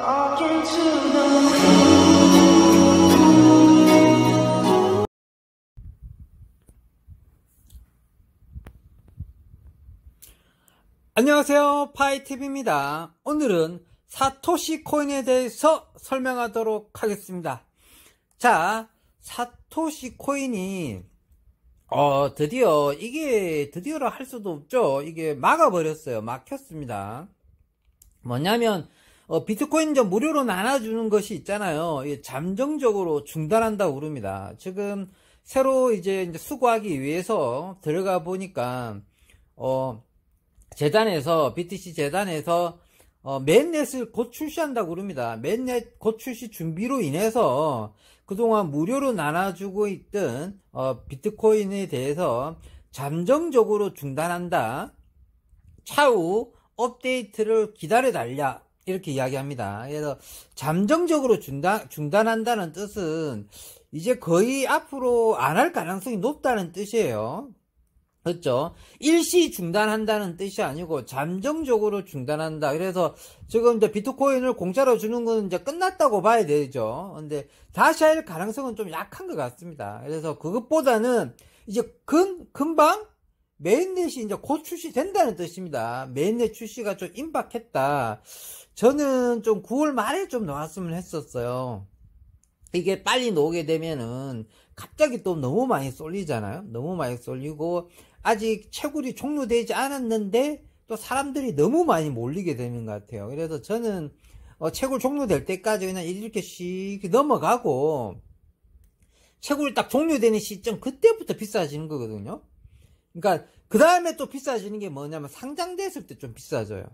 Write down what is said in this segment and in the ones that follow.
Talking to the 안녕하세요, 파이TV입니다. 오늘은 사토시 코인에 대해서 설명하도록 하겠습니다. 자, 사토시 코인이 드디어라 할 수도 없죠. 이게 막아버렸어요. 막혔습니다. 뭐냐면 비트코인 이제 무료로 나눠주는 것이 있잖아요. 이게 잠정적으로 중단한다고 그럽니다. 지금 새로 이제 수거하기 위해서 들어가 보니까 재단에서, BTC 재단에서 mainnet을 곧 출시한다고 그럽니다. mainnet 곧 출시 준비로 인해서 그동안 무료로 나눠주고 있던 비트코인에 대해서 잠정적으로 중단한다. 차후 업데이트를 기다려달라, 이렇게 이야기합니다. 그래서 잠정적으로 중단한다는 뜻은 이제 거의 앞으로 안 할 가능성이 높다는 뜻이에요. 그렇죠? 일시 중단한다는 뜻이 아니고 잠정적으로 중단한다. 그래서 지금 이제 비트코인을 공짜로 주는 건 이제 끝났다고 봐야 되죠. 근데 다시 할 가능성은 좀 약한 것 같습니다. 그래서 그것보다는 이제 금방 메인넷이 이제 곧 출시된다는 뜻입니다. 메인넷 출시가 좀 임박했다. 저는 좀 9월 말에 좀 나왔으면 했었어요. 이게 빨리 나오게 되면은 갑자기 또 너무 많이 쏠리잖아요. 너무 많이 쏠리고 아직 채굴이 종료되지 않았는데 또 사람들이 너무 많이 몰리게 되는 것 같아요. 그래서 저는 채굴 종료될 때까지 그냥 이렇게 씩 넘어가고 채굴이 딱 종료되는 시점 그때부터 비싸지는 거거든요. 그러니까 그 다음에 또 비싸지는 게 뭐냐면 상장됐을 때 좀 비싸져요.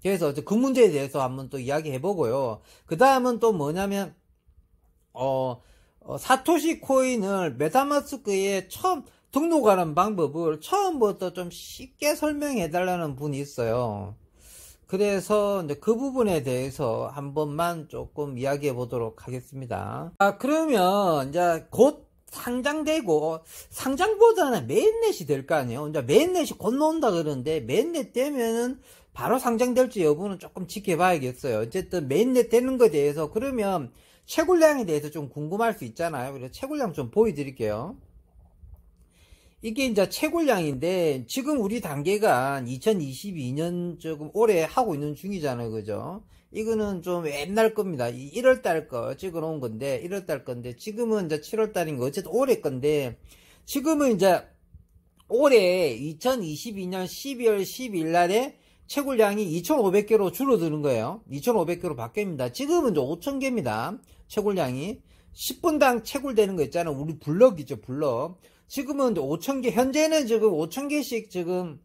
그래서 그 문제에 대해서 한번 또 이야기해 보고요. 그 다음은 또 뭐냐면 사토시 코인을 메타마스크에 처음 등록하는 방법을 처음부터 좀 쉽게 설명해 달라는 분이 있어요. 그래서 이제 그 부분에 대해서 한 번만 조금 이야기해 보도록 하겠습니다. 그러면 이제 곧 상장되고, 상장보다는 메인넷이 될 거 아니에요. 이제 메인넷이 곧 나온다 그러는데 메인넷 되면은 바로 상장될지 여부는 조금 지켜봐야겠어요. 어쨌든 메인넷 되는 거에 대해서, 그러면 채굴량에 대해서 좀 궁금할 수 있잖아요. 그래서 채굴량 좀 보여드릴게요. 이게 이제 채굴량인데 지금 우리 단계가 2022년 조금 올해 하고 있는 중이잖아요. 그죠? 이거는 좀 옛날 겁니다. 1월달 거 찍어 놓은 건데, 1월달 건데, 지금은 이제 7월달인 거, 어쨌든 올해 건데, 지금은 이제 올해 2022년 12월 12일 날에 채굴량이 2,500개로 줄어드는 거예요. 2,500개로 바뀝니다. 지금은 이제 5,000개입니다. 채굴량이. 10분당 채굴되는 거 있잖아요. 우리 블럭이죠, 블럭. 지금은 5,000개, 현재는 지금 5,000개씩 지금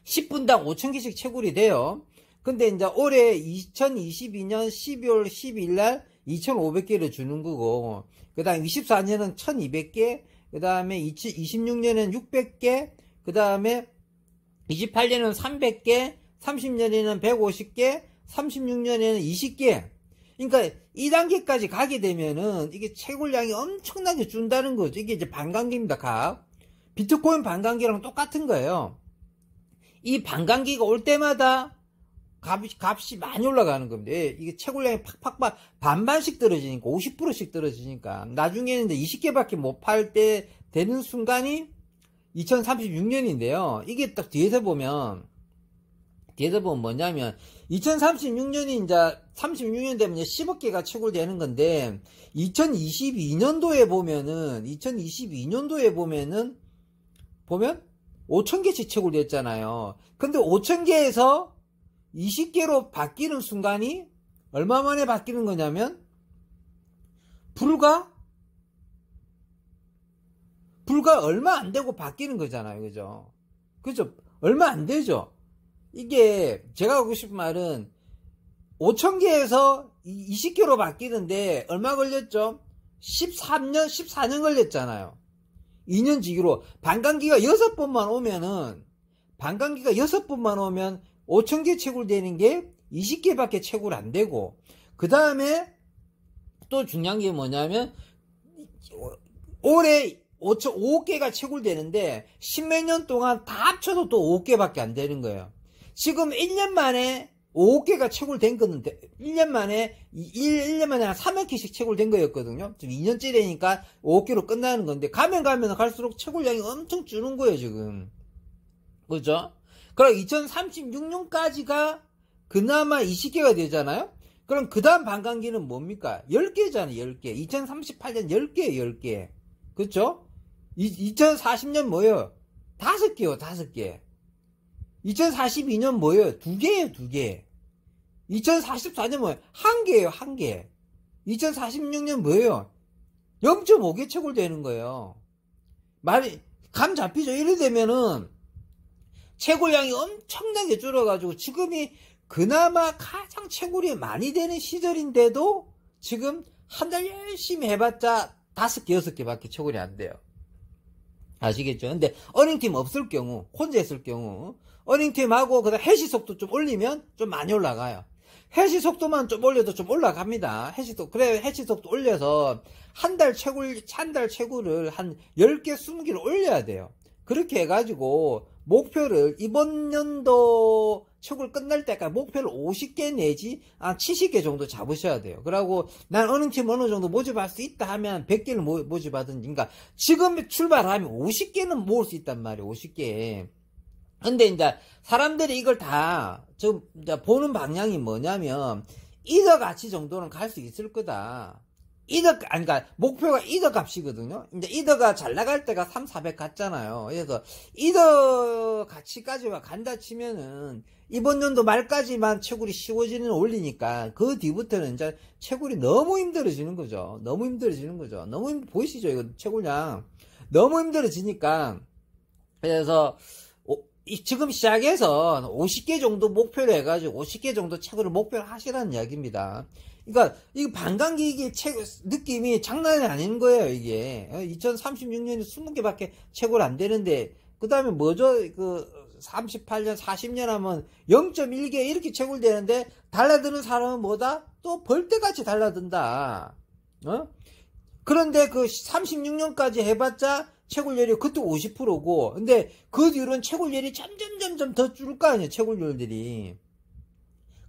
10분당 5,000개씩 채굴이 돼요. 근데 이제 올해 2022년 12월 12일 날 2,500개를 주는 거고, 그 다음 24년은 1,200개, 그 다음에 26년에는 600개, 그 다음에 28년에는 300개, 30년에는 150개, 36년에는 20개. 그러니까 2단계까지 가게 되면은 이게 채굴량이 엄청나게 준다는 거죠. 이게 이제 반감기입니다. 값. 비트코인 반감기랑 똑같은 거예요. 이 반감기가 올 때마다 값이 많이 올라가는 겁니다. 이게 채굴량이 팍팍 반반씩 떨어지니까, 50%씩 떨어지니까 나중에는 이제 20개밖에 못 팔 때 되는 순간이 2036년인데요. 이게 딱 뒤에서 보면 뭐냐면 2036년이 이제 36년 되면 이제 10억 개가 채굴되는 건데, 2022년도에 보면 5,000개씩 채굴됐잖아요. 근데 5,000개에서 20개로 바뀌는 순간이 얼마 만에 바뀌는 거냐면 불과 얼마 안 되고 바뀌는 거잖아요. 그죠? 그죠? 얼마 안 되죠? 이게 제가 하고 싶은 말은 5,000개에서 20개로 바뀌는데 얼마 걸렸죠? 14년 걸렸잖아요. 2년 지기로 반감기가 6번만 오면 5,000개 채굴되는 게 20개밖에 채굴 안 되고, 그 다음에 또 중요한 게 뭐냐면 올해 5개가 채굴되는데 10몇 년 동안 다 합쳐도 또 5개밖에 안 되는 거예요. 지금 1년 만에 5개가 채굴된 거는 1년 만에 1년 만에 한 300개씩 채굴된 거였거든요. 지금 2년째라니까 5개로 끝나는 건데 가면 갈수록 채굴량이 엄청 주는 거예요 지금. 그죠? 그럼 2036년까지가 그나마 20개가 되잖아요. 그럼 그 다음 반감기는 뭡니까? 10개잖아요 10개. 2038년 10개예요 10개. 그쵸? 2040년 뭐예요? 5개요 5개. 2042년 뭐예요? 2개예요 2개. 2044년 뭐예요? 1개예요 1개. 2046년 뭐예요? 0.5개 채굴되는 거예요. 감 잡히죠? 이래 되면은 채굴량이 엄청나게 줄어가지고 지금이 그나마 가장 채굴이 많이 되는 시절인데도 지금 한 달 열심히 해봤자 5개 6개밖에 채굴이 안 돼요. 아시겠죠? 근데 어닝팀 없을 경우, 혼자 했을 경우 어닝팀하고 그다음 해시 속도 좀 올리면 좀 많이 올라가요. 해시 속도만 좀 올려도 좀 올라갑니다. 그래 해시 속도 올려서 한 달 채굴을 한 10개 20개를 올려야 돼요. 그렇게 해가지고 목표를 이번 연도 채굴 끝날 때까지 목표를 50개 내지 70개 정도 잡으셔야 돼요. 그러고 난 어느 팀 어느 정도 모집할 수 있다 하면 100개를 모집하든지, 그러니까 지금 출발하면 50개는 모을 수 있단 말이에요. 50개. 근데 이제 사람들이 이걸 다 지금 이제 보는 방향이 뭐냐면 이더 가치 정도는 갈 수 있을 거다. 그러니까 목표가 이더 값이거든요. 이제 이더가 잘 나갈 때가 3, 400 갔잖아요. 그래서 이더 가치까지만 간다 치면은 이번 연도 말까지만 채굴이 쉬워지는 올리니까 그 뒤부터는 이제 채굴이 너무 힘들어지는 거죠. 보이시죠? 이거 채굴량 너무 힘들어지니까. 그래서 지금 시작해서 50개 정도 목표로 해가지고 50개 정도 채굴을 목표로 하시라는 이야기입니다. 그러니까 이 반감기 느낌이 장난이 아닌 거예요. 이게 2036년에 20개밖에 채굴 안 되는데 그 다음에 뭐죠? 그 38년 40년 하면 0.1개 이렇게 채굴되는데 달라드는 사람은 뭐다? 또 벌떼같이 달라든다. 그런데 그 36년까지 해봤자 채굴률이 그때 50%고 근데 그 뒤로는 채굴률이 점점 더 줄 거 아니에요. 채굴률들이.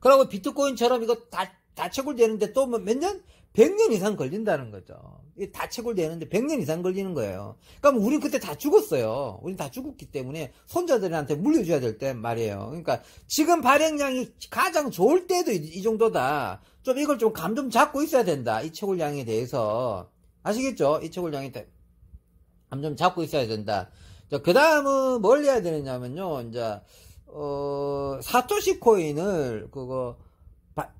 그리고 비트코인처럼 이거 다 채굴되는데 또 몇 년? 100년 이상 걸린다는 거죠. 다 채굴되는데 100년 이상 걸리는 거예요. 그럼 우린 그때 다 죽었어요. 우린 다 죽었기 때문에 손자들한테 물려줘야 될 때 말이에요. 그러니까 지금 발행량이 가장 좋을 때도 이 정도다. 좀 이걸 좀 감 좀 잡고 있어야 된다. 이 채굴량에 대해서. 아시겠죠? 이 채굴량에 대해 감 좀 잡고 있어야 된다. 그 다음은 뭘 해야 되느냐면요. 이제, 사토시 코인을,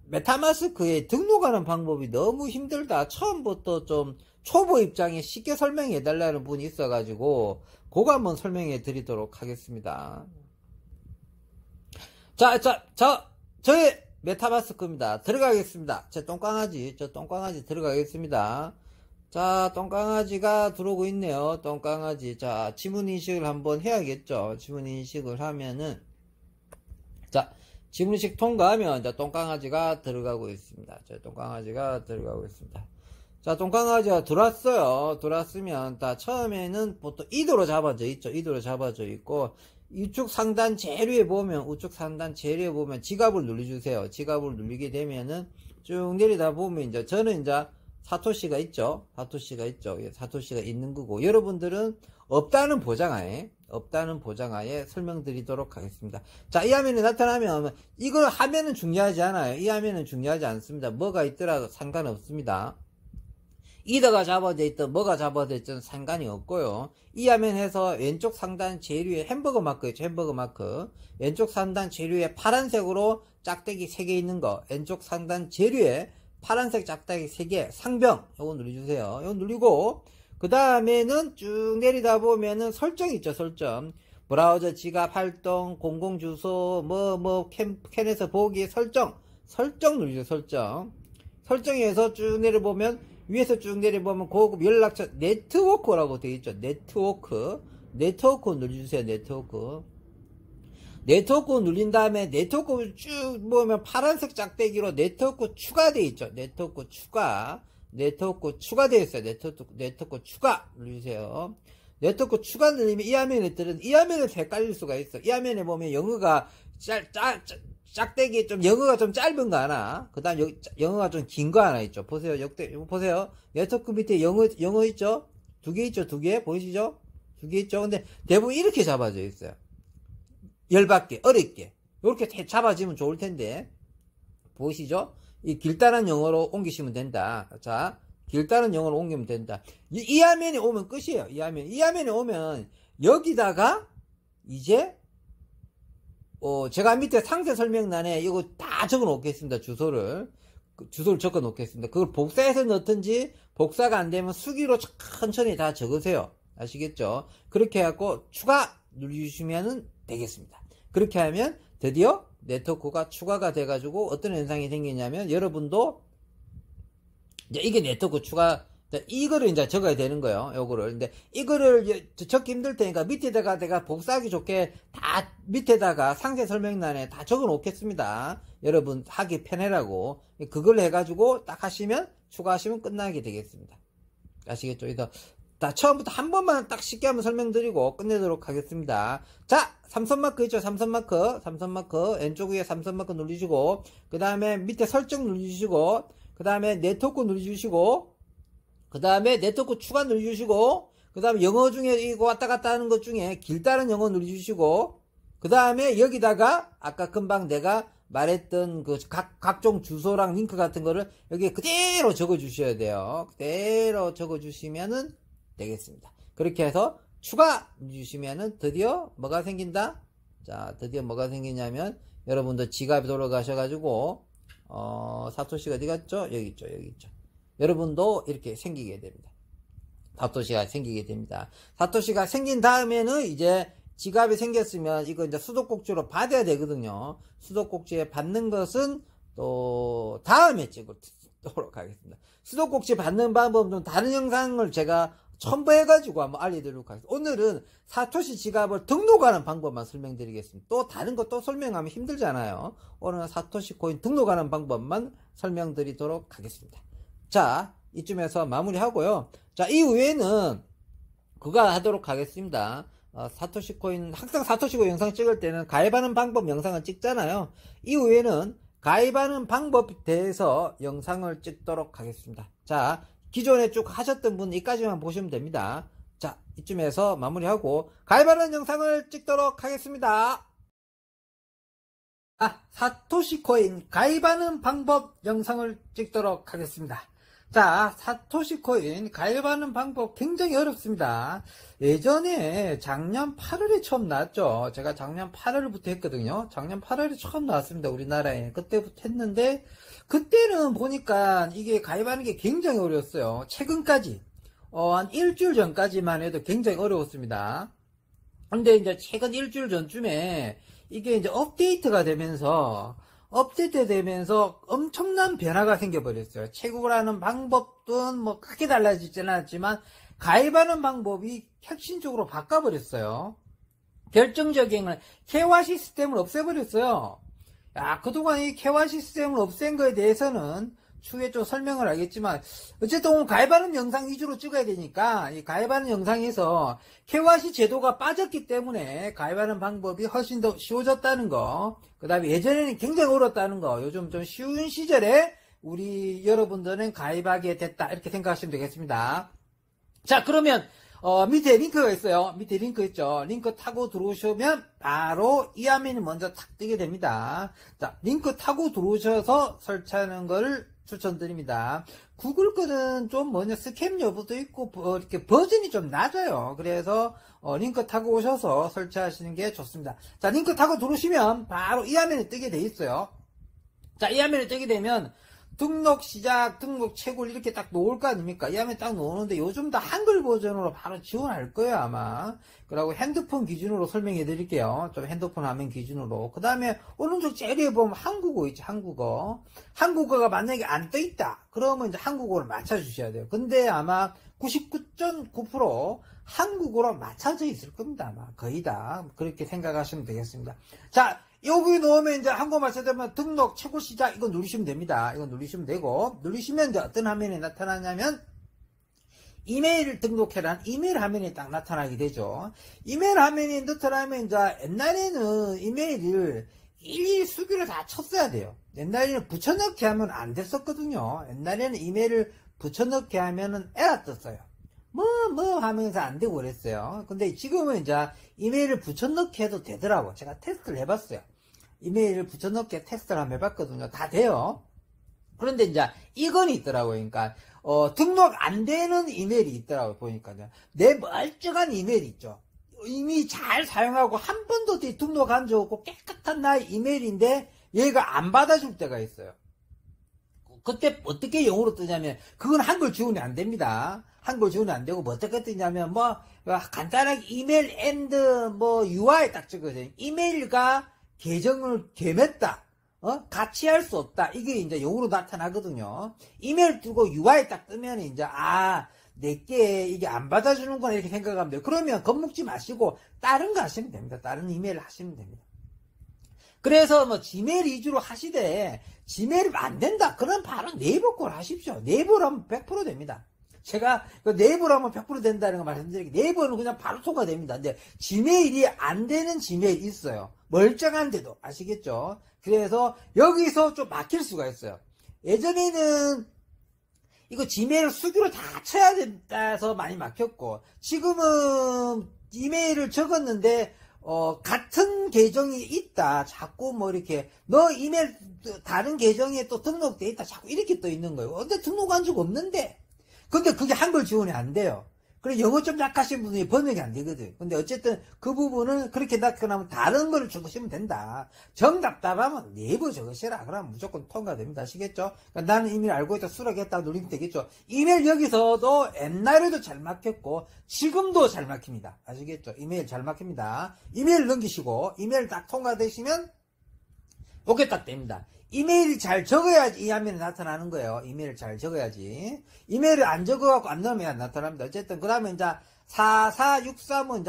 메타마스크에 등록하는 방법이 너무 힘들다. 처음부터 좀 초보 입장에 쉽게 설명해 달라는 분이 있어가지고, 그거 한번 설명해 드리도록 하겠습니다. 저의 메타마스크입니다. 들어가겠습니다. 저 똥강아지 들어가겠습니다. 자, 똥강아지가 들어오고 있네요. 똥강아지. 자, 지문인식을 한번 해야겠죠. 지문인식을 하면은, 자, 지문인식 통과하면, 자, 똥강아지가 들어가고 있습니다. 자, 똥강아지가 들어가고 있습니다. 자, 똥강아지가 들어왔어요. 들어왔으면, 처음에는 보통 이도로 잡아져 있죠. 이도로 잡아져 있고, 우측 상단 제일 위에 보면, 지갑을 눌러주세요. 지갑을 누르게 되면은, 쭉 내리다 보면, 이제, 저는 이제, 사토시가 있죠. 사토시가 있는 거고, 여러분들은 없다는 보장하에 설명드리도록 하겠습니다. 자, 이 화면에 나타나면, 이걸 화면은 중요하지 않아요. 이 화면은 중요하지 않습니다. 뭐가 있더라도 상관없습니다. 이더가 잡아져 있든 뭐가 잡아져 있든 상관이 없고요. 이 화면에서 왼쪽 상단 제일 위에 햄버거 마크 있죠. 햄버거 마크. 왼쪽 상단 제일 위에 파란색으로 짝대기 3개 있는 거. 왼쪽 상단 제일 위에 파란색 짝대기 3개, 상병, 요거 눌러주세요. 요거 누르고, 그 다음에는 쭉 내리다 보면은 설정 있죠, 설정. 브라우저 지갑 활동, 공공주소, 캔에서 보기 설정 누르죠, 설정. 설정에서 쭉 내려보면, 위에서 쭉 내려보면 고급 연락처, 네트워크라고 되어 있죠, 네트워크 눌러주세요, 네트워크 누린 다음에 네트워크 쭉 보면 파란색 짝대기로 네트워크 추가되어 있죠. 네트워크 추가되어 있어요. 네트워크 추가 누르세요. 네트워크 추가 누르면 이 화면에 헷갈릴 수가 있어. 이 화면에 보면 영어가 짝대기 좀 영어가 좀 짧은 거 하나, 그 다음 영어가 좀 긴 거 하나 있죠. 보세요. 보세요. 네트워크 밑에 영어 있죠? 두 개 있죠? 두 개? 보이시죠? 두 개 있죠? 근데 대부분 이렇게 잡아져 있어요. 열받게, 어렵게. 이렇게 잡아지면 좋을 텐데. 보이시죠? 이 길다란 영어로 옮기시면 된다. 자, 길다란 영어로 옮기면 된다. 이 화면에 오면 끝이에요. 이 화면에 오면 여기다가 이제 제가 밑에 상세 설명란에 이거 다 적어 놓겠습니다. 주소를 적어 놓겠습니다. 그걸 복사해서 넣든지 복사가 안 되면 수기로 천천히 다 적으세요. 아시겠죠? 그렇게 해갖고 추가 누르시면 되겠습니다. 그렇게 하면 드디어 네트워크가 추가가 돼가지고 어떤 현상이 생기냐면 여러분도 이제 이게 네트워크 추가, 이거를 이제 적어야 되는 거예요. 요거를. 근데 이거를 적기 힘들 테니까 밑에다가 내가 복사하기 좋게 다 밑에다가 상세 설명란에 다 적어 놓겠습니다. 여러분 하기 편하라고. 그걸 해가지고 딱 하시면 추가하시면 끝나게 되겠습니다. 아시겠죠? 그래서 다 처음부터 한 번만 딱 쉽게 한번 설명드리고 끝내도록 하겠습니다. 자, 삼선마크 있죠? 삼선마크 왼쪽 위에 삼선마크 누르시고 그 다음에 밑에 설정 누르시고 그 다음에 네트워크 누르시고 그 다음에 네트워크 추가 누르시고 그 다음에 영어 중에 이거 왔다 갔다 하는 것 중에 길다란 영어 누르시고 그 다음에 여기다가 아까 금방 내가 말했던 그 각종 주소랑 링크 같은 거를 여기에 그대로 적어 주셔야 돼요. 그대로 적어 주시면은 되겠습니다. 그렇게 해서 추가 누르시면은 드디어 뭐가 생긴다? 자, 드디어 뭐가 생기냐면 여러분들 지갑에 돌아가셔가지고 사토시가 어디 갔죠? 여기 있죠. 여러분도 이렇게 생기게 됩니다. 사토시가 생기게 됩니다. 사토시가 생긴 다음에는 이제 지갑이 생겼으면 이거 이제 수도꼭지로 받아야 되거든요. 수도꼭지에 받는 것은 또 다음에 찍도록 하겠습니다. 수도꼭지 받는 방법은 다른 영상을 제가 첨부해가지고 한번 알려드리도록 하겠습니다. 오늘은 사토시 지갑을 등록하는 방법만 설명드리겠습니다. 또 다른 거 또 설명하면 힘들잖아요. 오늘은 사토시 코인 등록하는 방법만 설명드리도록 하겠습니다. 자, 이쯤에서 마무리하고요. 자, 이후에는 그거 하도록 하겠습니다. 사토시 코인, 항상 사토시 코인 영상 찍을 때는 가입하는 방법 영상을 찍잖아요. 이후에는 가입하는 방법에 대해서 영상을 찍도록 하겠습니다. 자, 기존에 쭉 하셨던 분 이까지만 보시면 됩니다. 자, 이쯤에서 마무리하고 가입하는 영상을 찍도록 하겠습니다. 사토시 코인 가입하는 방법 영상을 찍도록 하겠습니다. 자, 사토시 코인 가입하는 방법 굉장히 어렵습니다. 예전에 작년 8월에 처음 나왔죠. 제가 작년 8월부터 했거든요. 작년 8월에 처음 나왔습니다. 우리나라에. 그때부터 했는데 그때는 보니까 이게 가입하는 게 굉장히 어려웠어요. 최근까지 한 일주일 전까지만 해도 굉장히 어려웠습니다. 근데 이제 최근 일주일 전쯤에 이게 이제 업데이트가 되면서 엄청난 변화가 생겨버렸어요. 채굴 하는 방법은 뭐 크게 달라지지는 않았지만 가입하는 방법이 혁신적으로 바꿔버렸어요. 결정적인 건 KYC 시스템을 없애버렸어요. 야, 그동안 이 KYC 시스템을 없앤 거에 대해서는 추후에 좀 설명을 하겠지만 어쨌든 오늘 가입하는 영상 위주로 찍어야 되니까 이 가입하는 영상에서 KYC 제도가 빠졌기 때문에 가입하는 방법이 훨씬 더 쉬워졌다는 거, 그 다음에 예전에는 굉장히 어렵다는 거, 요즘 좀 쉬운 시절에 우리 여러분들은 가입하게 됐다 이렇게 생각하시면 되겠습니다. 자, 그러면 밑에 링크가 있어요. 밑에 링크 있죠. 링크 타고 들어오시면 바로 이 화면이 먼저 탁 뜨게 됩니다. 자, 링크 타고 들어오셔서 설치하는 거를 추천드립니다. 구글 거는 좀 스캠 여부도 있고 이렇게 버전이 좀 낮아요. 그래서 링크 타고 오셔서 설치하시는 게 좋습니다. 자, 링크 타고 들어오시면 바로 이 화면이 뜨게 돼 있어요. 자, 이 화면이 뜨게 되면 등록 시작, 등록 채굴 이렇게 딱 놓을 거 아닙니까? 이 화면에 딱 놓는데 요즘 다 한글 버전으로 바로 지원할 거예요, 아마. 그리고 핸드폰 기준으로 설명해 드릴게요. 좀 핸드폰 화면 기준으로. 그 다음에 오른쪽 제일 보면 한국어 있죠, 한국어. 한국어가 만약에 안 떠 있다. 그러면 이제 한국어를 맞춰주셔야 돼요. 근데 아마 99.9% 한국어로 맞춰져 있을 겁니다, 아마. 거의 다. 그렇게 생각하시면 되겠습니다. 자, 여기 놓으면 이제 한국어 맞춰되면 등록, 채굴 시작, 이거 누르시면 됩니다. 이거 누르시면 되고, 누르시면 이제 어떤 화면이 나타나냐면, 이메일을 등록해란 이메일 화면이 딱 나타나게 되죠. 이메일 화면이 나타나면 이제 옛날에는 이메일을 일일이 수기를 다 쳤어야 돼요. 옛날에는 붙여넣기 하면 안 됐었거든요. 옛날에는 이메일을 붙여넣기 하면은 에러 떴어요. 뭐 하면서 안 되고 그랬어요. 근데 지금은 이제 이메일을 붙여넣기 해도 되더라고. 제가 테스트를 해봤어요. 이메일을 붙여넣기 테스트를 한번 해봤거든요. 다 돼요. 그런데 이제 이건 있더라고요. 그러니까 등록 안 되는 이메일이 있더라고요. 보니까요. 내 멀쩡한 이메일 있죠. 이미 잘 사용하고 한 번도 등록한 적 없고 깨끗한 나의 이메일인데 얘가 안 받아줄 때가 있어요. 그때 어떻게 영어로 뜨냐면 그건 한글 지원이 안 됩니다. 한글 지원이 안 되고 뭐 어떻게 뜨냐면 뭐 간단하게 이메일 앤드 뭐 UI 딱 찍어줘요. 이메일과 계정을 개맸다. 같이 할 수 없다. 이게 이제 영어로 나타나거든요. 이메일 뜨고 UI 딱 뜨면 이제 내게 이게 안 받아주는구나 이렇게 생각하면 돼요. 그러면 겁먹지 마시고 다른 거 하시면 됩니다. 다른 이메일 하시면 됩니다. 그래서 뭐 지메일 위주로 하시되 지메일이 안 된다. 그럼 바로 네이버 걸 하십시오. 네이버로 하면 100% 됩니다. 제가 네이버로 하면 100% 된다는 거 말씀드릴게요. 네이버는 그냥 바로 통과됩니다. 근데 지메일이 안 되는 지메일 있어요. 멀쩡한데도 아시겠죠? 그래서 여기서 좀 막힐 수가 있어요. 예전에는 이거 지메일 수기로 다 쳐야 된다서 많이 막혔고 지금은 이메일을 적었는데 같은 계정이 있다. 자꾸 뭐 이렇게 너 이메일 다른 계정에 또 등록돼 있다. 자꾸 이렇게 떠 있는 거예요. 근데 등록한 적 없는데. 근데 그게 한글 지원이 안 돼요. 그리고 영어 좀 약하신 분이 번역이 안 되거든. 근데 어쨌든 그 부분은 그렇게 나타나면 다른 걸 적으시면 된다. 정답답하면 네이버 적으시라. 그러면 무조건 통과됩니다. 아시겠죠? 그러니까 나는 이메일 알고 있다. 수락했다. 누르면 되겠죠? 이메일 여기서도 옛날에도 잘 막혔고 지금도 잘 막힙니다. 아시겠죠? 이메일 잘 막힙니다. 이메일 넘기시고 이메일 딱 통과되시면 오케이 딱 됩니다. 이메일이 잘 적어야지 이 화면에 나타나는 거예요. 이메일을 잘 적어야지. 이메일을 안 적어갖고 안 넣으면 안 나타납니다. 어쨌든 그 다음에 이제 4463은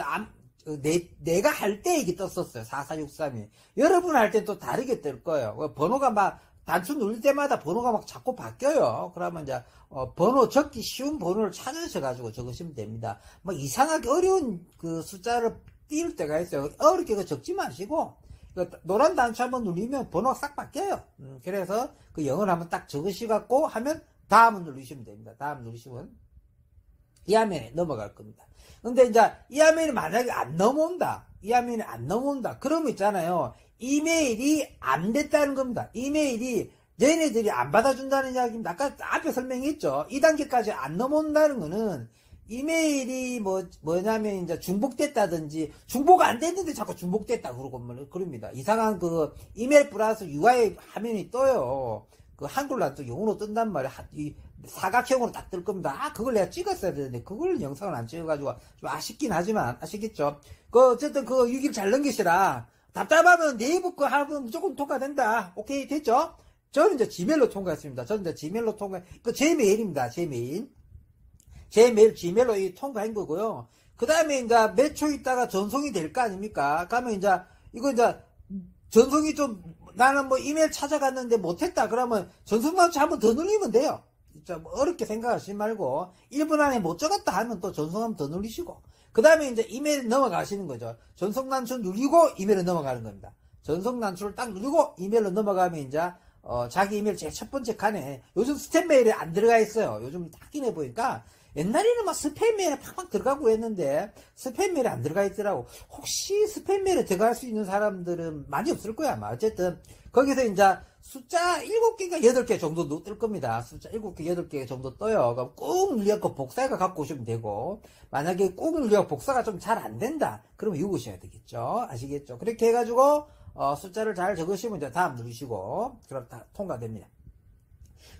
이제 내가 할 때 이게 떴었어요. 4463이. 여러분 할 때 또 다르게 뜰 거예요. 번호가 막 단추 누를 때마다 번호가 막 자꾸 바뀌어요. 그러면 이제 번호 적기 쉬운 번호를 찾으셔가지고 적으시면 됩니다. 뭐 이상하게 어려운 그 숫자를 띄울 때가 있어요. 어렵게 적지 마시고 노란 단추 한번 누르면 번호가 싹 바뀌어요. 그래서 그 영어를 한번 딱 적으시갖고 하면 다음을 누르시면 됩니다. 다음 누르시면 이 화면에 넘어갈 겁니다. 근데 이제 이 화면이 만약에 안 넘어온다. 이 화면이 안 넘어온다. 그러면 있잖아요. 이메일이 안 됐다는 겁니다. 이메일이 얘네들이 안 받아준다는 이야기입니다. 아까 앞에 설명했죠. 2단계까지 안 넘어온다는 거는 이메일이 뭐냐면 이제 중복됐다든지 중복 안 됐는데 자꾸 중복됐다 그럽니다. 이상한 그 이메일 플러스 UI 화면이 떠요. 그 한글로 안 뜨고 영어로 뜬단 말이야. 이 사각형으로 딱 뜰 겁니다. 그걸 내가 찍었어야 되는데 그걸 영상을 안 찍어가지고 좀 아쉽긴 하지만 아시겠죠? 어쨌든 그 6일 잘 넘기시라. 답답하면 네이버 거 하면 무조건 통과된다. 오케이 됐죠? 저는 이제 지메일로 통과했습니다. 저는 이제 지메일로 제 메일입니다. 제 메일 지메일로 통과한 거고요. 그 다음에 이제 몇 초 있다가 전송이 될 거 아닙니까? 그러면 이제 이거 이제 전송이 좀 나는 뭐 이메일 찾아갔는데 못했다. 그러면 전송 단추 한번 더 누르면 돼요. 진짜 뭐 어렵게 생각하시지 말고 1분 안에 못 적었다 하면 또 전송 한번 더 누르시고 그 다음에 이제 이메일 넘어가시는 거죠. 전송 단추 누르고 이메일로 넘어가는 겁니다. 전송 단추를 딱 누르고 이메일로 넘어가면 이제 자기 이메일 제 첫 번째 칸에 요즘 스팸 메일에 안 들어가 있어요. 요즘 확인해 보니까 옛날에는 막 스팸 메일에 팍팍 들어가고 했는데 스팸 메일에 안 들어가 있더라고. 혹시 스팸 메일에 들어갈 수 있는 사람들은 많이 없을 거야 아마. 어쨌든 거기서 이제 숫자 7개가 8개 정도 뜰 겁니다. 숫자 7개 8개 정도 떠요. 그럼 꾹 눌려갖고 복사해서 갖고 오시면 되고 만약에 꾹 눌려 복사가 좀 잘 안 된다 그러면 읽으셔야 되겠죠. 아시겠죠? 그렇게 해가지고 숫자를 잘 적으시면 이제 다음 누르시고 그럼 다 통과됩니다.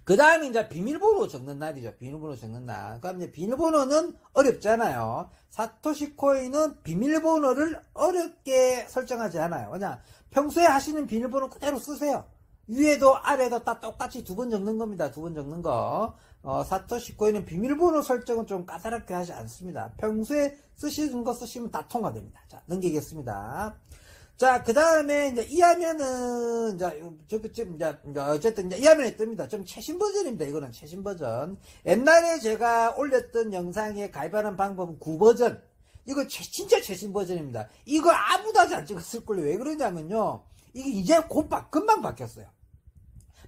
그 다음에 이제 비밀번호 적는 날이죠. 비밀번호 적는 날. 그럼 이제 비밀번호는 어렵잖아요. 사토시 코인은 비밀번호를 어렵게 설정하지 않아요. 그냥 평소에 하시는 비밀번호 그대로 쓰세요. 위에도 아래도 다 똑같이 2번 적는 겁니다. 2번 적는 거. 사토시 코인은 비밀번호 설정은 좀 까다롭게 하지 않습니다. 평소에 쓰시는 거 쓰시면 다 통과됩니다. 자, 넘기겠습니다. 자, 그 다음에, 이제, 이 화면은, 이제, 어쨌든, 이제, 이 화면에 뜹니다. 좀 최신 버전입니다. 이거는 최신 버전. 옛날에 제가 올렸던 영상에 가입하는 방법은 9버전. 이거 진짜 최신 버전입니다. 이거 아무도 아직 안 찍었을걸요. 왜 그러냐면요. 이게 이제 금방 바뀌었어요.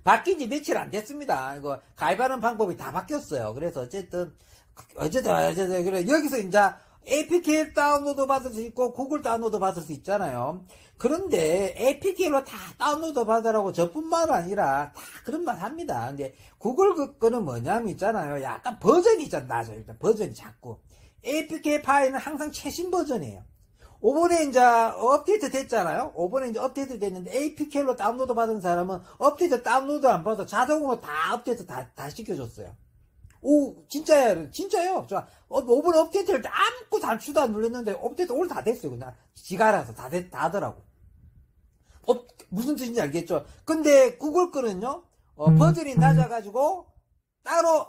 바뀐 지 며칠 안 됐습니다. 이거 가입하는 방법이 다 바뀌었어요. 그래서 어쨌든 그래 여기서 이제 APK 다운로드 받을 수 있고 구글 다운로드 받을 수 있잖아요. 그런데 APK로 다 다운로드 받으라고 저뿐만 아니라 다 그런 말 합니다. 근데 구글 거는 뭐냐면 있잖아요. 약간 버전이 좀 낮아요. 일단 버전이 작고 APK 파일은 항상 최신 버전이에요. 이번에 이제 업데이트 됐잖아요. 이번에 이제 업데이트 됐는데 APK로 다운로드 받은 사람은 업데이트 다운로드 안 받아 자동으로 다 업데이트 다 시켜줬어요. 오, 진짜요. 저, 이번에 업데이트를 아무것도 단추도 안 눌렀는데, 업데이트 오늘 다 됐어요. 그냥, 지가 알아서 다 하더라고. 무슨 뜻인지 알겠죠? 근데, 구글 거는요, 버전이 낮아가지고, 따로,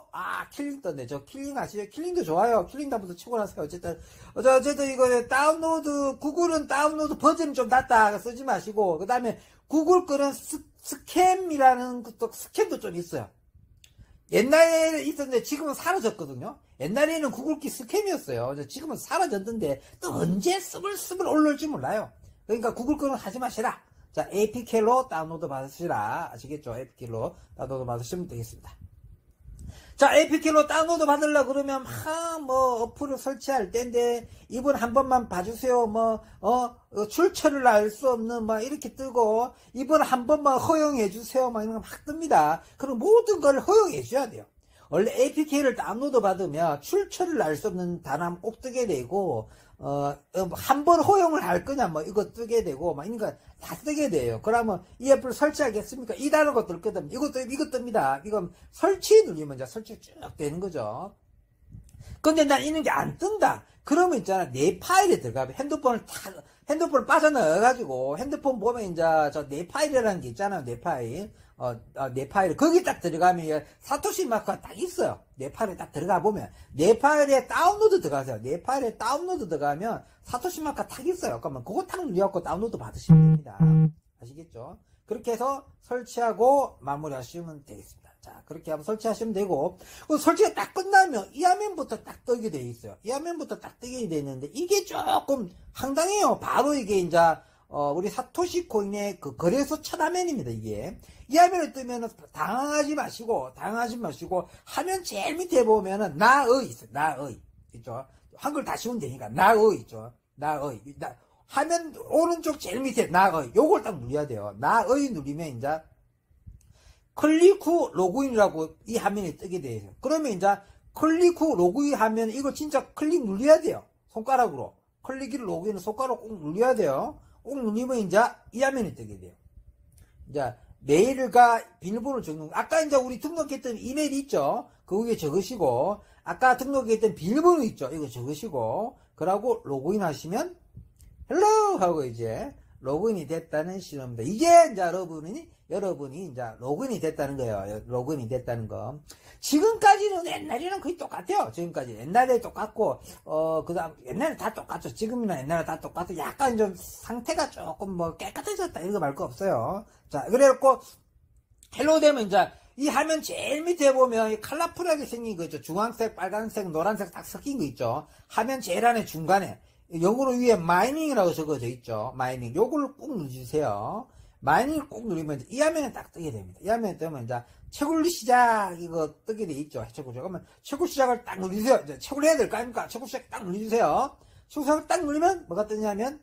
킬링 떴네. 저 킬링 아시죠? 킬링도 좋아요. 킬링 다부터 치고 나서요. 어쨌든 이거 다운로드, 구글은 다운로드 버전이 좀 낮다. 쓰지 마시고, 그 다음에, 구글 거는 스캠이라는 것도, 스캠도 좀 있어요. 옛날에 있었는데 지금은 사라졌거든요. 옛날에는 구글키 스캠이었어요. 지금은 사라졌는데 또 언제 스물스물 올라올지 몰라요. 그러니까 구글 거는 하지 마시라. 자, APK로 다운로드 받으시라. 아시겠죠? APK로 다운로드 받으시면 되겠습니다. 자, APK로 다운로드 받으려고 그러면 어플을 설치할 때인데 이분 한 번만 봐주세요. 출처를 알 수 없는 이렇게 뜨고 이분 한 번만 허용해 주세요. 이런 거 막 뜹니다. 그럼 모든 걸 허용해 줘야 돼요. 원래 APK를 다운로드 받으면 출처를 알 수 없는 단어 꼭 뜨게 되고 한 번 허용을 할 거냐 이거 뜨게 되고 이런 거 다 뜨게 돼요. 그러면 이 애플 설치하겠습니까? 이 단어가 뜰거든. 이거 뜹니다. 이건 설치 누르면 이제 설치 쭉 되는 거죠. 근데 난 이런 게 안 뜬다. 그러면 있잖아. 내 파일에 들어가면 핸드폰을 빠져넣어가지고 핸드폰 보면 이제 내 파일이라는 게 있잖아요. 내 파일. 내 파일. 거기 딱 들어가면 사토시 마크가 딱 있어요. 내 파일에 딱 들어가 보면. 내 파일에 다운로드 들어가세요. 내 파일에 다운로드 들어가면 사토시 마크가 딱 있어요. 그러면 그거 딱 눌러갖고 다운로드 받으시면 됩니다. 아시겠죠? 그렇게 해서 설치하고 마무리 하시면 되겠습니다. 자, 그렇게 하면 설치하시면 되고, 설치가 딱 끝나면 이 화면부터 딱 뜨게 돼 있어요. 이 화면부터 딱 뜨게 되는데, 이게 조금 황당해요. 바로 이게 이제, 우리 사토시 코인의 그 거래소 첫 화면입니다, 이게. 이 화면을 뜨면은 당황하지 마시고, 화면 제일 밑에 보면은, 있어요. 나의. 있죠? 한글 다시 오면 되니까, 나의 있죠? 화면 오른쪽 제일 밑에 나의. 요걸 딱 눌러야 돼요. 나의 누르면 이제, 클릭 후 로그인이라고 이 화면이 뜨게 돼요. 그러면 이제 클릭 후 로그인 하면 이거 진짜 클릭 눌러야 돼요. 손가락으로. 클릭 후 로그인은 손가락으로 꼭 눌러야 돼요. 꼭 누르면 이제 이 화면이 뜨게 돼요. 이제 메일과 비밀번호 적는 거. 아까 이제 우리 등록했던 이메일 있죠? 그 위에 적으시고, 아까 등록했던 비밀번호 있죠? 이거 적으시고, 그러고 로그인 하시면, 헬로! 하고 이제 로그인이 됐다는 신호입니다. 이게 이제 여러분이 이제 로그인이 됐다는 거예요. 로그인이 됐다는 거. 지금까지는 옛날이랑 거의 똑같아요. 지금까지. 옛날에 똑같고, 그 다음, 옛날에 다 똑같죠. 지금이나 옛날에 다 똑같고, 약간 좀 상태가 조금 깨끗해졌다. 이런 거 말고 없어요. 자, 그래갖고, 헬로 되면 이제, 이 화면 제일 밑에 보면 컬러풀하게 생긴 거 있죠. 주황색, 빨간색, 노란색 딱 섞인 거 있죠. 화면 제일 안에 중간에. 영어로 위에 마이닝이라고 적어져 있죠. 마이닝. 요걸 꼭 눌러주세요. 마이닝을 꼭 누르면 이 화면에 딱 뜨게 됩니다. 이 화면에 뜨면 이제 채굴 시작 이거 뜨게 돼 있죠. 채굴 시작. 그러면 채굴 시작을 딱 누르세요. 이제 채굴 해야 될 거 아닙니까? 채굴 시작 딱 눌러주세요. 채굴 시작을 딱 누르면 뭐가 뜨냐면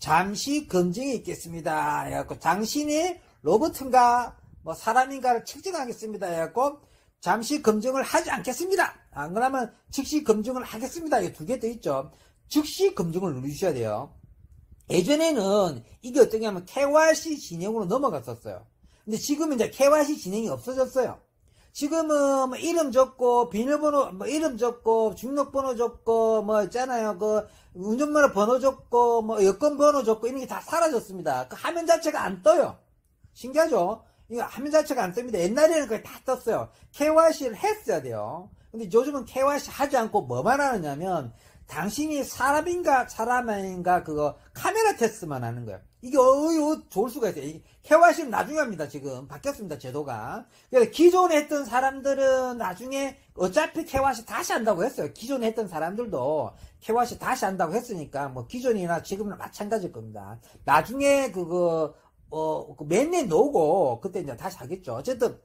잠시 검증이 있겠습니다. 해갖고 당신이 로봇인가 사람인가를 측정하겠습니다. 해갖고 잠시 검증을 하지 않겠습니다. 안 그러면 즉시 검증을 하겠습니다. 이 두 개 떠 있죠. 즉시 검증을 누르셔야 돼요. 예전에는 이게 어떠냐면 KYC 진행으로 넘어갔었어요. 근데 지금은 이제 KYC 진행이 없어졌어요. 지금은 이름 적고 비밀번호 이름 적고 주민등록번호 적고 있잖아요. 그 운전면허 번호 적고 여권 번호 적고 이런 게 다 사라졌습니다. 그 화면 자체가 안 떠요. 신기하죠? 이거 화면 자체가 안 뜹니다. 옛날에는 그게 다 떴어요. KYC를 했어야 돼요. 근데 요즘은 KYC 하지 않고 뭐만 하느냐면 당신이 사람인가 사람 아닌가 그거 카메라 테스트만 하는 거예요. 이게 좋을 수가 있어요. KYC는 나중에 합니다. 지금 바뀌었습니다. 제도가. 그래서 기존에 했던 사람들은 나중에 어차피 KYC 다시 한다고 했어요. 기존에 했던 사람들도 KYC 다시 한다고 했으니까 뭐 기존이나 지금은 마찬가지일 겁니다. 나중에 그거 맨날 놓고 그때 이제 다시 하겠죠. 어쨌든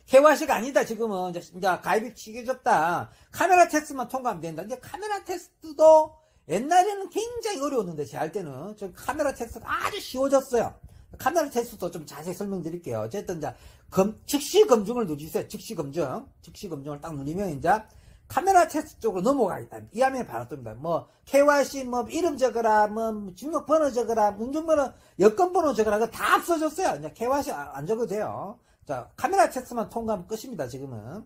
KYC가 아니다. 지금은 이제 가입이 치켜졌다. 카메라 테스트만 통과하면 된다. 이제 카메라 테스트도 옛날에는 굉장히 어려웠는데 제가 할 때는 저 카메라 테스트가 아주 쉬워졌어요. 카메라 테스트도 좀 자세히 설명드릴게요. 어쨌든 이제 즉시 검증을 누르세요. 즉시 검증을 딱 누르면 이제 카메라 테스트 쪽으로 넘어가겠다. 이 화면에 바로 뜹니다. 뭐 KYC 뭐 이름 적어라, 뭐 주민번호 적어라, 운전번호, 여권번호 적어라, 그거 다 없어졌어요. 이제 KYC 안 적어도 돼요. 자, 카메라 테스트만 통과하면 끝입니다. 지금은.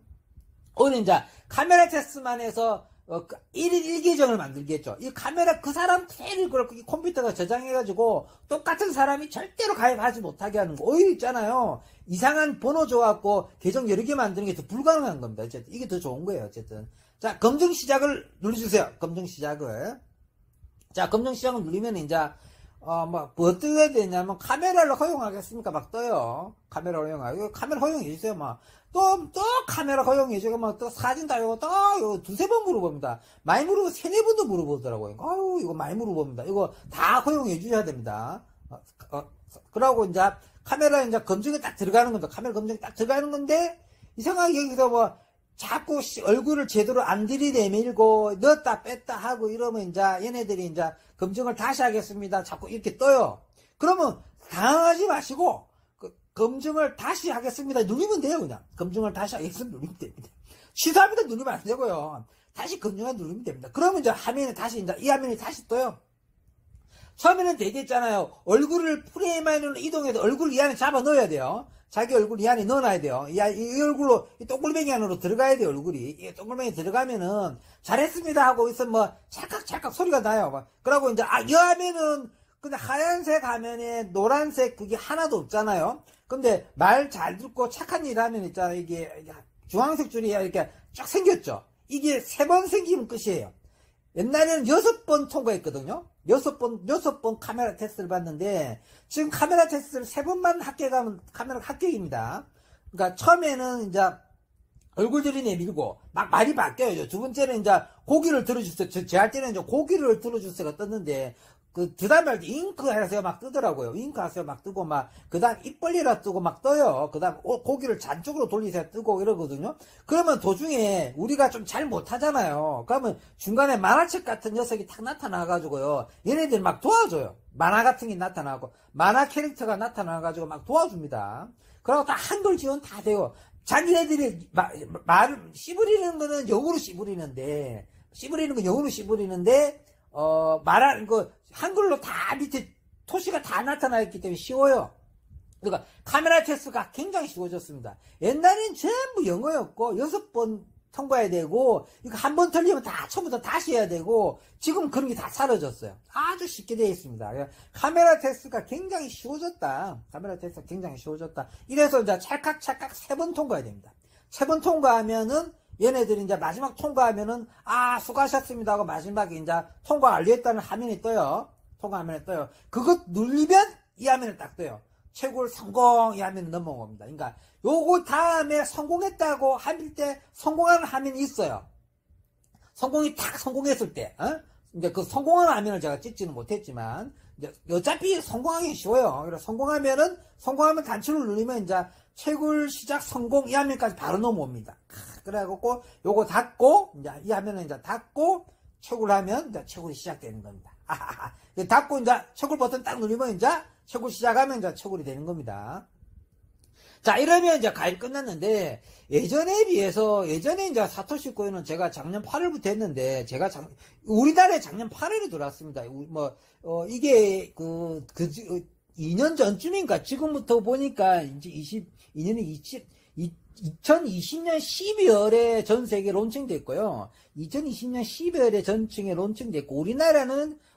오늘 이제 카메라 테스트만 해서 1일 1계정을 만들겠죠. 이 카메라 그 사람 그대로 그렇고 이 컴퓨터가 저장해가지고 똑같은 사람이 절대로 가입하지 못하게 하는 거. 오히려 있잖아요. 이상한 번호 줘갖고 계정 여러 개 만드는 게 더 불가능한 겁니다. 어쨌든 이게 더 좋은 거예요. 어쨌든. 자, 검증 시작을 눌러주세요. 검증 시작을. 자, 검증 시작을 누르면 이제 뭐 어떻게 해야 되냐면 카메라를 허용하겠습니까? 막 떠요. 카메라 허용하고 카메라 허용해주세요. 막 또 카메라 허용해주고 막 또 사진 다 이거 또 두세 번 물어봅니다. 많이 물어보고 세네 번도 물어보더라고요. 아유 이거 많이 물어봅니다. 이거 다 허용해주셔야 됩니다. 그러고 이제 카메라 이제 검증에 딱 들어가는 겁니다. 카메라 검증에 딱 들어가는 건데 이상하게 여기서 뭐 자꾸 얼굴을 제대로 안 들이대밀고 넣었다 뺐다 하고 이러면 이제 얘네들이 이제 검증을 다시 하겠습니다. 자꾸 이렇게 떠요. 그러면 당황하지 마시고 검증을 다시 하겠습니다. 누르면 돼요. 그냥 검증을 다시 하겠습니다. 누르면 됩니다. 취소합니다. 누르면 안 되고요. 다시 검증을 누르면 됩니다. 그러면 이제 화면에 다시 이제 이 화면이 다시 떠요. 처음에는 되겠잖아요. 얼굴을 프레임 안으로 이동해서 얼굴 이 안에 잡아 넣어야 돼요. 자기 얼굴 이 안에 넣어놔야 돼요. 이 얼굴로, 이 동글뱅이 안으로 들어가야 돼요, 얼굴이. 이 동글뱅이 들어가면은, 잘했습니다 하고 있으면 뭐, 찰칵찰칵 소리가 나요. 그러고 이제, 이 화면은, 근데 하얀색 화면에 노란색 그게 하나도 없잖아요. 근데 말 잘 듣고 착한 일 하면 있잖아요. 이게 주황색 줄이 이렇게 쫙 생겼죠. 이게 3번 생기면 끝이에요. 옛날에는 6번 통과했거든요. 6번 카메라 테스트를 봤는데, 지금 카메라 테스트를 3번만 합격하면 카메라 합격입니다. 그러니까 처음에는 이제 얼굴 들이내밀고 막 말이 바뀌어요. 두 번째는 이제 고기를 들어주세요. 제 할 때는 이제 고기를 들어주세요가 떴는데, 그 다음에 잉크 하세요 막 뜨더라고요. 잉크 하세요 막 뜨고 막, 그 다음 입 벌리라 뜨고 막 떠요. 그 다음 고기를 잔쪽으로 돌리세요 뜨고 이러거든요. 그러면 도중에 우리가 좀 잘 못하잖아요. 그러면 중간에 만화책 같은 녀석이 탁 나타나가지고요. 얘네들 막 도와줘요. 만화 같은 게 나타나고, 만화 캐릭터가 나타나가지고 막 도와줍니다. 그러고 다 한글 지원 다 돼요. 자기네들이 말을 씨부리는 거는 영어로 씨부리는데, 말하는 거, 한글로 다 밑에 토시가 다 나타나 있기 때문에 쉬워요. 그러니까 카메라 테스트가 굉장히 쉬워졌습니다. 옛날엔 전부 영어였고, 6번 통과해야 되고, 이거 한 번 틀리면 다 처음부터 다시 해야 되고, 지금 그런 게 다 사라졌어요. 아주 쉽게 되어 있습니다. 카메라 테스트가 굉장히 쉬워졌다. 이래서 이제 찰칵찰칵 3번 통과해야 됩니다. 3번 통과하면은, 얘네들이 이제 마지막 통과하면은, 수고하셨습니다 하고 마지막에 이제 통과 완료했다는 화면이 떠요. 통과 화면에 떠요. 그거 눌리면 이 화면에 딱 떠요. 최고를 성공, 이 화면에 넘어온 겁니다. 그러니까 요거 다음에 성공했다고 할 때 성공하는 화면이 있어요. 성공이 딱 성공했을 때, 이제 그 성공하는 화면을 제가 찍지는 못했지만, 이제 어차피 성공하기 쉬워요. 그래서 성공하면 단추를 누르면 이제 채굴 시작 성공 이 화면까지 바로 넘어옵니다. 그래갖고 요거 닫고, 이제 이 화면은 이제 닫고 채굴 하면 이제 채굴이 시작되는 겁니다. 닫고 이제 채굴 버튼 딱 누르면 이제 채굴 시작하면 이제 채굴이 되는 겁니다. 자, 이러면 이제 가입 끝났는데, 예전에 이제 사토시 코인은 제가 작년 8월부터 했는데, 우리나라에 작년 8월에 들어왔습니다. 이게, 2년 전쯤인가, 지금부터 보니까, 이제 2020년 12월에 전 세계 론칭됐고요. 2020년 12월에 전층에 론칭됐고,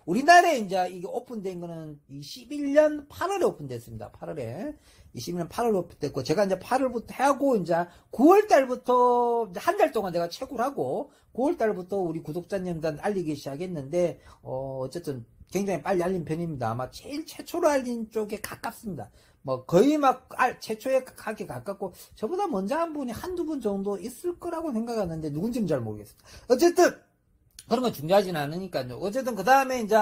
우리나라에 이제 이게 오픈된 거는 21년 8월에 오픈됐습니다. 8월에. 21년 8월부터 됐고, 제가 이제 8월부터 하고, 이제 9월달부터, 이제 한 달 동안 내가 채굴 하고, 9월달부터 우리 구독자님들한테 알리기 시작했는데, 어쨌든 굉장히 빨리 알린 편입니다. 아마 제일 최초로 알린 쪽에 가깝습니다. 뭐, 거의 막, 최초에 가기 가깝고, 저보다 먼저 한 분이 한두 분 정도 있을 거라고 생각하는데, 누군지는 잘 모르겠습니다. 어쨌든, 그런 건 중요하진 않으니까요. 어쨌든, 그 다음에 이제,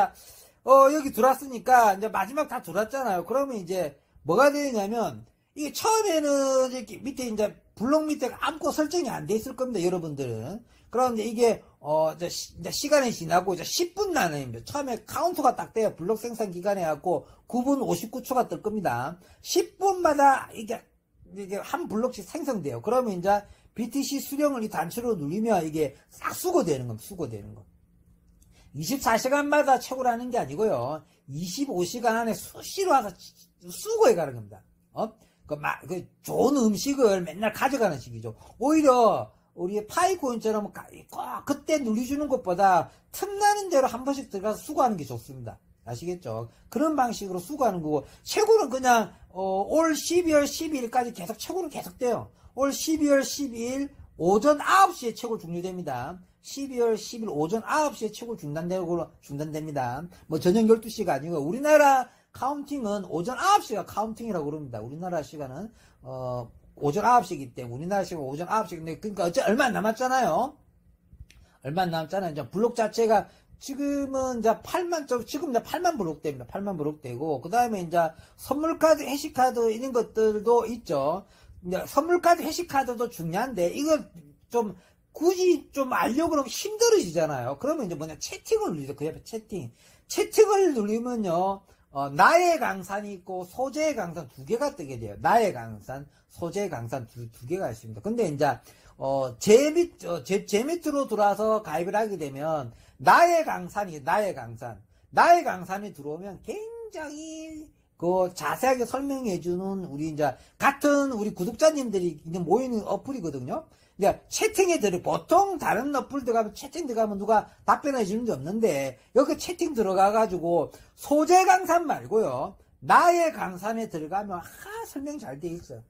여기 들어왔으니까, 이제 마지막 다 들어왔잖아요. 그러면 이제, 뭐가 되냐면, 이게 처음에는 이렇게 밑에 이제 블록 밑에 아무것도 설정이 안 돼 있을 겁니다, 여러분들은. 그런데 이게, 이제 시간이 지나고 이제 10분 나눠입니다. 처음에 카운터가 딱 돼요. 블록 생산 기간에 갖고 9분 59초가 뜰 겁니다. 10분마다 이게 한 블록씩 생성돼요. 그러면 이제 BTC 수령을 이 단추로 누르면 이게 싹 수거되는 겁니다, 수거되는 거. 24시간마다 채굴 하는 게 아니고요. 25시간 안에 수시로 와서 수거해 가는 겁니다. 좋은 음식을 맨날 가져가는 식이죠. 오히려, 우리 파이코인처럼 그때 눌러주는 것보다 틈나는 대로 한 번씩 들어가서 수거하는 게 좋습니다. 아시겠죠? 그런 방식으로 수거하는 거고, 채굴은 그냥, 올 12월 12일까지 계속 채굴은 계속돼요. 올 12월 12일 오전 9시에 채굴 종료됩니다. 12월 10일 오전 9시에 채굴 중단됩니다. 뭐 저녁 12시가 아니고, 우리나라 카운팅은 오전 9시가 카운팅이라고 그럽니다. 우리나라 시간은, 오전 9시이기 때문에, 우리나라 시간 오전 9시인데, 그러니까 얼마 안 남았잖아요. 얼마 안 남았잖아요. 이제 블록 자체가, 지금은 이제 지금 이제 8만 블록 됩니다. 8만 블록 되고, 그 다음에 이제 선물카드, 해시카드 이런 것들도 있죠. 이제 선물카드, 해시카드도 중요한데, 이거 좀, 굳이 좀 알려고 그러면 힘들어지잖아요. 그러면 이제 채팅을 누르죠. 그 옆에 채팅. 채팅을 누르면요, 나의 강산이 있고, 소재의 강산 두 개가 뜨게 돼요. 나의 강산, 소재의 강산 두 개가 있습니다. 근데 이제, 제 밑으로 들어와서 가입을 하게 되면, 나의 강산이 들어오면 굉장히, 자세하게 설명해주는 우리 구독자님들이 모이는 어플이거든요. 그러니까 보통 다른 어플 들어가면 채팅 들어가면 누가 답변해 주는 게 없는데, 여기 채팅 들어가가지고, 소재 강산 말고요, 나의 강산에 들어가면, 설명 잘 돼 있어요.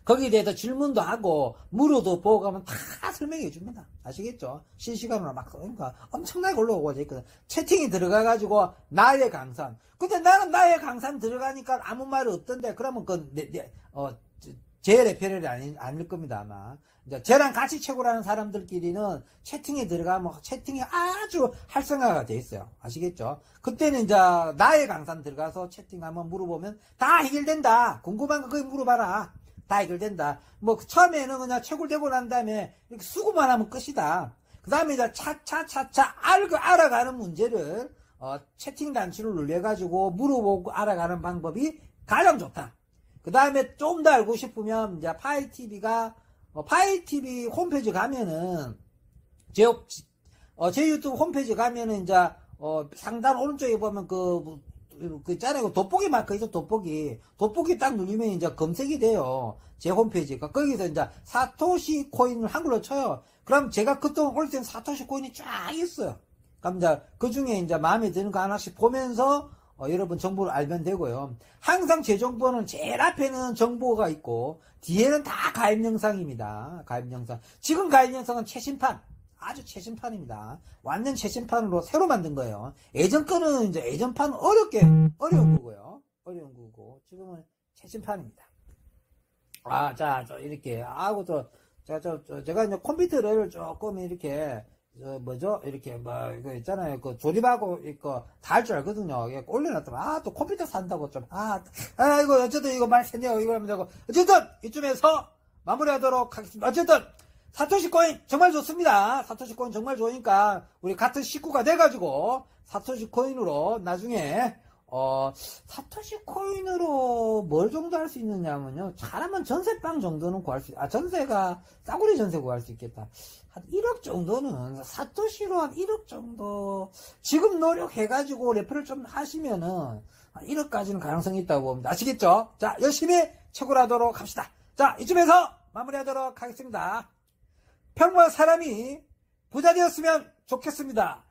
거기에 대해서 질문도 하고, 물어도 보고 가면 다 설명해 줍니다. 아시겠죠? 실시간으로 그러니까 엄청나게 올라오고 있거든. 채팅이 들어가가지고, 나의 강산. 근데 나는 나의 강산 들어가니까 아무 말 없던데, 그러면 제 레페럴이 아닐 겁니다, 아마. 이제 쟤랑 같이 채굴하는 사람들끼리는 채팅에 들어가면 채팅이 아주 활성화가 돼 있어요. 아시겠죠? 그때는 이제 나의 강산 들어가서 채팅하면 물어보면 다 해결된다. 궁금한 거 거기 물어봐라. 다 해결된다. 뭐 처음에는 그냥 채굴되고 난 다음에 이렇게 수고만 하면 끝이다. 그 다음에 이제 차차차차 알아가는 문제를 채팅 단추를 눌려가지고 물어보고 알아가는 방법이 가장 좋다. 그 다음에 좀 더 알고 싶으면 이제 파이TV 홈페이지 가면은 제 유튜브 홈페이지 가면은 이제 상단 오른쪽에 보면 있잖아요. 돋보기 마크 있어. 돋보기 딱 누르면 이제 검색이 돼요. 제 홈페이지가. 거기서 이제 사토시 코인을 한글로 쳐요. 그럼 제가 그동안 올 때는 사토시 코인이 쫙 있어요. 그럼 이제 그 중에 이제 마음에 드는 거 하나씩 보면서 여러분 정보를 알면 되고요. 항상 제 정보는 제일 앞에는 정보가 있고 뒤에는 다 가입 영상입니다. 가입 영상. 지금 가입 영상은 최신판. 아주 최신판입니다. 완전 최신판으로 새로 만든 거예요. 예전 거는 이제 예전판은 어려운 거고요. 어려운 거고 지금은 최신판입니다. 이렇게 제가 이제 컴퓨터를 조금 이렇게 이렇게, 이거 있잖아요. 조립하고, 다 할 줄 알거든요. 올려놨더만, 또 컴퓨터 산다고 좀, 이거, 어쨌든 이거 말 샜네요. 이거 하면 되고. 어쨌든, 이쯤에서 마무리하도록 하겠습니다. 어쨌든, 사토시 코인 정말 좋습니다. 사토시 코인 정말 좋으니까, 우리 같은 식구가 돼가지고, 사토시 코인으로 나중에, 사토시 코인으로 뭘 정도 할 수 있느냐면요. 잘하면 전세방 정도는 구할 수, 전세가, 싸구려 전세 구할 수 있겠다. 한 1억 정도는, 사토시로 한 1억 정도, 지금 노력해가지고 레퍼를 좀 하시면은, 1억까지는 가능성이 있다고 봅니다. 아시겠죠? 자, 열심히 채굴하도록 합시다. 자, 이쯤에서 마무리하도록 하겠습니다. 평범한 사람이 부자 되었으면 좋겠습니다.